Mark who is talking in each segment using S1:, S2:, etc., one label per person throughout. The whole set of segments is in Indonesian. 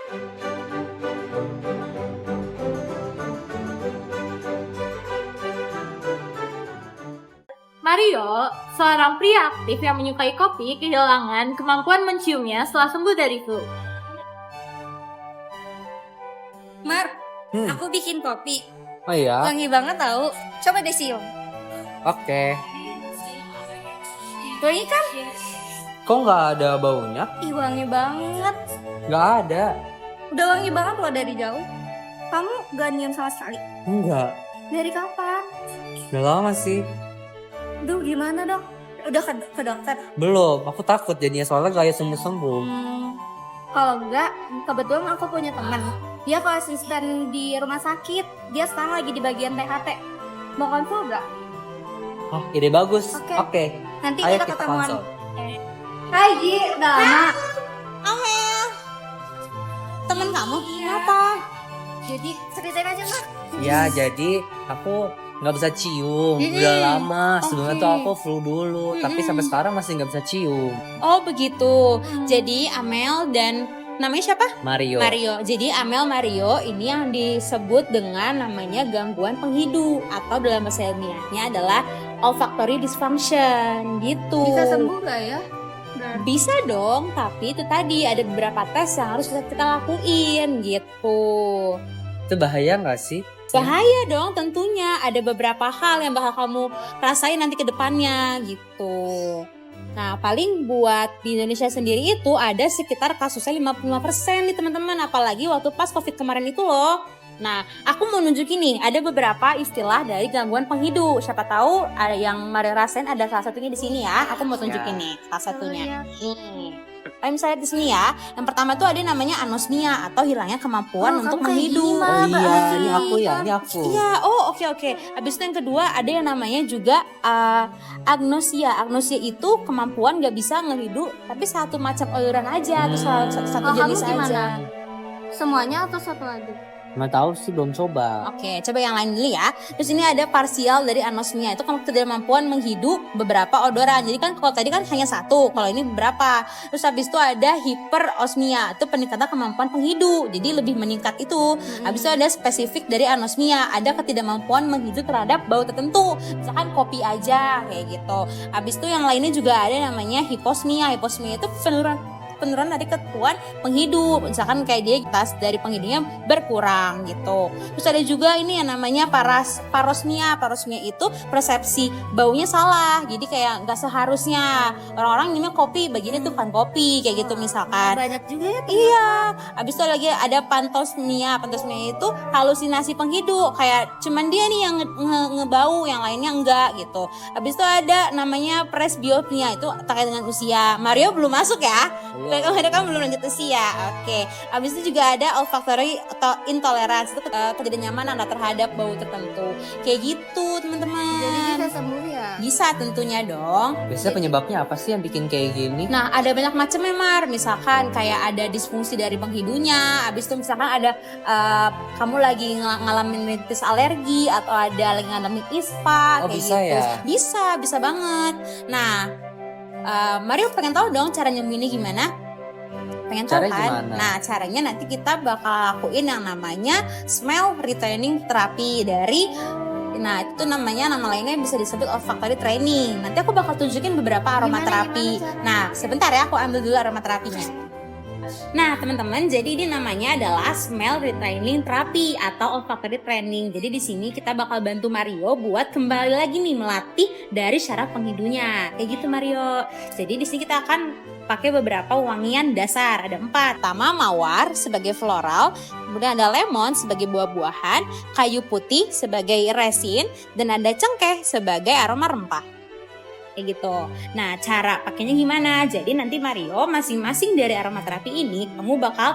S1: Mario, seorang pria aktif yang menyukai kopi, kehilangan kemampuan menciumnya setelah sembuh dari flu.
S2: Mar, aku bikin kopi.
S3: Oh iya?
S2: Wangi banget tau. Coba deh cium.
S3: Oke.
S2: Wangi kan?
S3: Kok nggak ada baunya?
S2: Ih, wangi banget.
S3: Nggak ada.
S2: Udah wangi banget loh dari jauh. Kamu gak nyium sama sekali?
S3: Enggak.
S2: Dari kapan?
S3: Udah lama sih.
S2: Duh, gimana dok? Udah ke dokter?
S3: Belum. Aku takut jadinya soalnya gak sembuh-sembuh.
S2: Kalau enggak, kebetulan aku punya teman. Dia asisten di rumah sakit. Dia sekarang lagi di bagian THT. Mau konsul nggak?
S3: Oh, ide bagus.
S2: Oke.
S3: Oke.
S2: Nanti
S3: Ayo
S2: kita
S3: kita
S2: ketemuan.
S3: konsul.
S2: Hai Ji, udah lama.
S4: Amel, temen kamu
S2: Iya.
S4: apa?
S2: Jadi ceritain aja Mak.
S3: Ya, jadi aku nggak bisa cium. Udah lama. Sebelumnya
S4: Oke.
S3: tuh aku flu dulu. Tapi sampai sekarang masih nggak bisa cium.
S4: Oh begitu. Jadi Amel dan namanya siapa?
S3: Mario.
S4: Mario. Jadi Amel Mario ini yang disebut dengan namanya gangguan penghidu atau dalam bahasa ilmiahnya adalah olfactory dysfunction gitu.
S2: Bisa sembuh nggak ya?
S4: Bisa dong, tapi itu tadi ada beberapa tes yang harus kita lakuin gitu.
S3: Itu bahaya nggak sih?
S4: Bahaya dong tentunya, ada beberapa hal yang bakal kamu rasain nanti ke depannya gitu. Nah paling buat di Indonesia sendiri itu ada sekitar kasusnya 55% nih teman-teman, apalagi waktu pas COVID kemarin itu loh. Nah aku mau nunjukin nih, ada beberapa istilah dari gangguan penghidu. Siapa tahu ada yang Mario rasain, ada salah satunya di sini ya. Aku mau tunjukin nih salah satunya. Kayak misalnya di sini ya, yang pertama tuh ada namanya anosmia atau hilangnya kemampuan untuk menghidu.
S3: Oh iya, ini aku ya, ini aku.
S4: Iya, oh oke. Habis itu yang kedua ada yang namanya juga agnosia. Agnosia itu kemampuan gak bisa ngehidu tapi satu macam aliran aja atau satu jenis aja.
S2: Semuanya atau satu aja?
S3: Nggak tahu sih, belum coba.
S4: Oke, coba yang lain dulu ya. Terus ini ada parsial dari anosmia. Itu ketidakmampuan menghidup beberapa odoran. Jadi kan kalau tadi kan hanya satu, kalau ini beberapa. Terus habis itu ada hiperosmia. Itu peningkatan kemampuan penghidup. Jadi lebih meningkat itu. Habis itu ada spesifik dari anosmia. Ada ketidakmampuan menghidup terhadap bau tertentu. Misalkan kopi aja kayak gitu. Habis itu yang lainnya juga ada namanya hiposmia. Hiposmia itu penurunan dari kemampuan penghidup, misalkan kayak dia tas dari penghidunya berkurang gitu. Terus ada juga ini yang namanya parosmia. Parosmia itu persepsi baunya salah, jadi kayak nggak seharusnya orang-orang nyimnya kopi, bagiannya tuh kan kopi kayak gitu misalkan.
S2: Banyak juga ya.
S4: Iya, habis itu lagi ada pantosmia. Pantosmia itu halusinasi penghidup, kayak cuman dia nih yang ngebau, yang lainnya enggak gitu. Habis itu ada namanya presbiopnia, itu terkait dengan usia. Mario belum masuk ya? Kamu belum lanjut usia. Oke. Habis itu juga ada olfactory atau intolerance, itu ketidaknyamanan terhadap bau tertentu. Kayak gitu, teman-teman.
S2: Jadi bisa sembuh ya?
S4: Bisa tentunya dong.
S3: Biasanya penyebabnya apa sih yang bikin kayak gini?
S4: Nah, ada banyak macamnya, Mar. Misalkan kayak ada disfungsi dari penghidunya. Habis itu misalkan ada kamu lagi ngalamin rinitis alergi atau ada lagi ngalamin ISPA
S3: Oh,
S4: kayak
S3: bisa
S4: gitu.
S3: ya?
S4: Bisa banget. Nah, Mario pengen tahu dong cara nyemuinnya gimana? Pengen tahu
S3: Caranya
S4: kan?
S3: gimana?
S4: Nah, caranya nanti kita bakal lakuin yang namanya smell retraining therapy dari. Nah, itu namanya, nama lainnya bisa disebut olfactory training. Nanti aku bakal tunjukin beberapa aromaterapi. Nah, sebentar ya, aku ambil dulu aromaterapinya. Nah, teman-teman, jadi ini namanya adalah smell retraining therapy atau olfactory training. Jadi di sini kita bakal bantu Mario buat kembali lagi nih melatih dari syaraf penghidunya. Kayak gitu, Mario. Jadi di sini kita akan pakai beberapa wangian dasar, ada 4. Pertama mawar sebagai floral, kemudian ada lemon sebagai buah-buahan, kayu putih sebagai resin, dan ada cengkeh sebagai aroma rempah. Kayak gitu. Nah, cara pakainya gimana? Jadi nanti Mario, masing-masing dari aromaterapi ini kamu bakal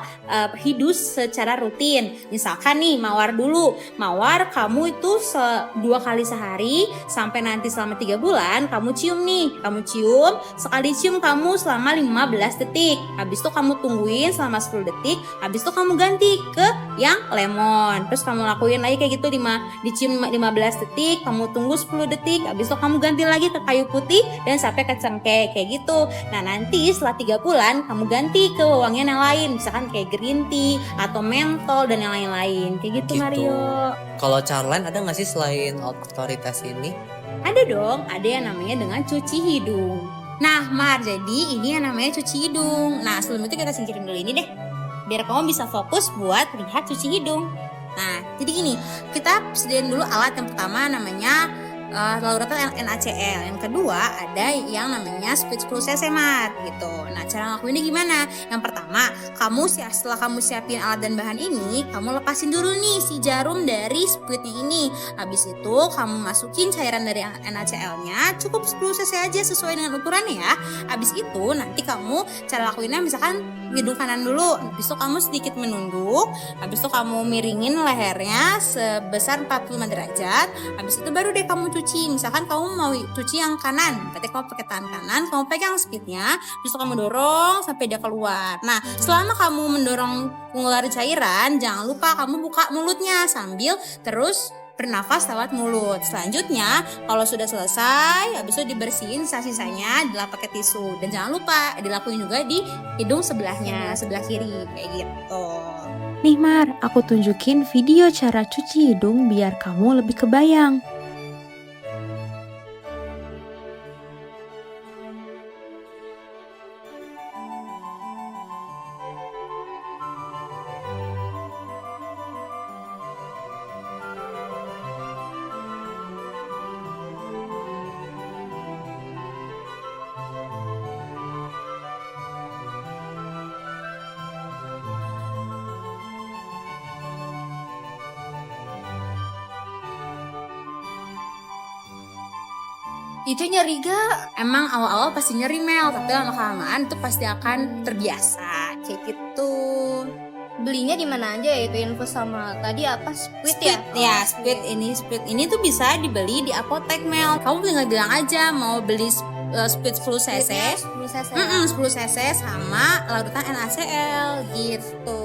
S4: hidup secara rutin. Misalkan nih mawar dulu. Mawar kamu itu 2 kali sehari sampai nanti selama 3 bulan kamu cium nih. Kamu cium, sekali cium kamu selama 15 detik. Habis itu kamu tungguin selama 10 detik. Habis itu kamu ganti ke yang lemon. Terus kamu lakuin lagi kayak gitu, dicium 15 detik, kamu tunggu 10 detik. Habis itu kamu ganti lagi ke kayu putih. putih dan sampai ke cengkeh kayak gitu. Nah nanti setelah 3 bulan kamu ganti ke wewangian yang lain, misalkan kayak green tea atau mentol dan yang lain-lain kayak gitu,
S3: Gitu.
S4: Mario.
S3: Kalau cara lain ada nggak sih selain otoritas ini?
S4: Ada dong, ada yang namanya dengan cuci hidung. Nah, Mar, jadi ini yang namanya cuci hidung. Nah, sebelum itu kita singkirin dulu ini deh, biar kamu bisa fokus buat lihat cuci hidung. Nah, jadi gini, kita sediain dulu alat yang pertama namanya larutan NaCl. Yang kedua ada yang namanya Spritz Flu Sesemar gitu. Nah, cara ngelakuinnya gimana? Yang pertama, setelah kamu siapin alat dan bahan ini, kamu lepasin dulu nih si jarum dari spritnya ini. Habis itu kamu masukin cairan dari NaCl-nya, cukup 10 cc aja sesuai dengan ukurannya ya. Habis itu nanti kamu cara lakuinnya misalkan hidung kanan dulu. Habis itu kamu sedikit menunduk. Habis itu kamu miringin lehernya sebesar 45 derajat. Habis itu baru deh kamu cuci. Misalkan kamu mau cuci yang kanan, berarti kamu pakai tangan kanan, kamu pegang spitnya, habis itu kamu dorong sampai dia keluar. Nah, selama kamu mendorong mengeluarkan cairan, jangan lupa kamu buka mulutnya sambil terus bernafas lewat mulut. Selanjutnya, kalau sudah selesai, habis itu dibersihin sisa-sisanya dilap pakai tisu. Dan jangan lupa dilakuin juga di hidung sebelahnya, sebelah kiri kayak gitu.
S5: Nih Mar, aku tunjukin video cara cuci hidung biar kamu lebih kebayang.
S2: Itu nyeri gak?
S4: Emang awal-awal pasti nyeri, Mel, tapi lama-kelamaan itu pasti akan terbiasa kayak gitu.
S2: Belinya di mana aja ya, itu info sama tadi apa, Sprit ya?
S4: Ya, Sprit ini tuh bisa dibeli di apotek, Mel. Kamu tinggal bilang aja mau beli Sprit 10 cc. 10 cc sama larutan NaCl gitu.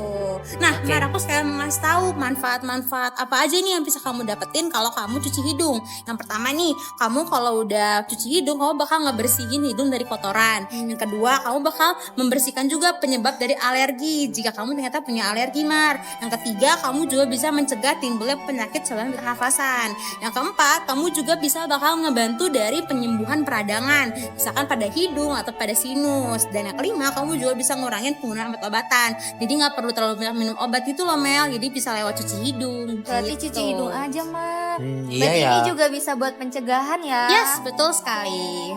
S4: Nah, Mar, aku sekarang ngasih tahu manfaat-manfaat apa aja nih yang bisa kamu dapetin kalau kamu cuci hidung. Yang pertama nih, kamu kalau udah cuci hidung, kamu bakal ngebersihin hidung dari kotoran. Yang kedua, kamu bakal membersihkan juga penyebab dari alergi jika kamu ternyata punya alergi, Mar. Yang ketiga, kamu juga bisa mencegah timbulnya penyakit saluran pernafasan. Yang keempat, kamu juga bisa bakal ngebantu dari penyembuhan peradangan, misalkan pada hidung atau pada sinus. Dan yang kelima, kamu juga bisa ngurangin penggunaan obat-obatan. Jadi nggak perlu terlalu banyak minum obat gitu loh, Mel. Jadi bisa lewat cuci hidung.
S2: Berarti
S4: gitu.
S2: cuci hidung aja, Mar.
S3: Iya
S2: Berarti
S3: ya.
S2: ini juga bisa buat pencegahan ya?
S4: Yes, betul sekali.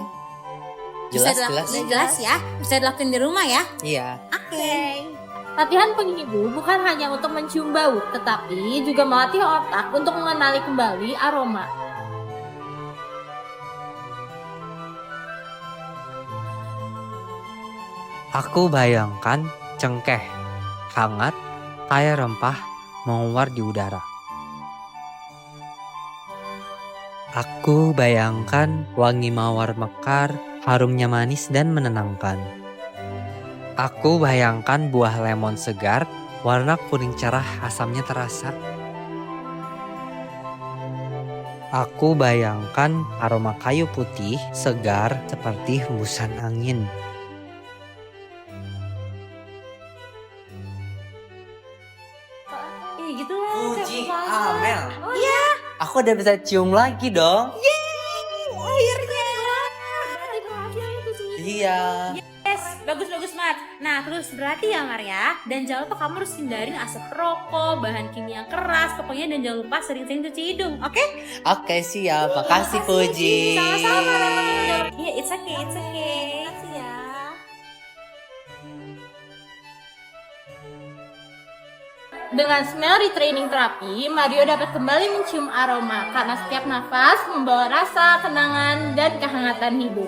S3: Jelas
S4: Jelas ya. Bisa dilakukan di rumah ya.
S3: Iya.
S4: Oke.
S1: Latihan penghibur bukan hanya untuk mencium bau, tetapi juga melatih otak untuk mengenali kembali aroma.
S6: Aku bayangkan cengkeh, hangat, kaya rempah, menguar di udara. Aku bayangkan wangi mawar mekar, harumnya manis dan menenangkan. Aku bayangkan buah lemon segar, warna kuning cerah, asamnya terasa. Aku bayangkan aroma kayu putih, segar seperti hembusan angin.
S1: Gitu lah.
S3: Puji Amel. Iya. Aku udah bisa cium lagi dong.
S4: Akhirnya.
S3: Iya.
S4: Yes, bagus Mar. Nah, terus berarti ya, Mar ya. Dan jangan lupa kamu harus hindarin asap rokok, bahan kimia keras, pokoknya, dan jangan lupa sering-sering cuci hidung. Oke?
S3: Oke, siap. Makasih Puji.
S4: Sama-sama. Iya, it's okay. Makasih ya.
S1: Dengan smell retraining terapi, Mario dapat kembali mencium aroma karena setiap nafas membawa rasa, kenangan, dan kehangatan hidup.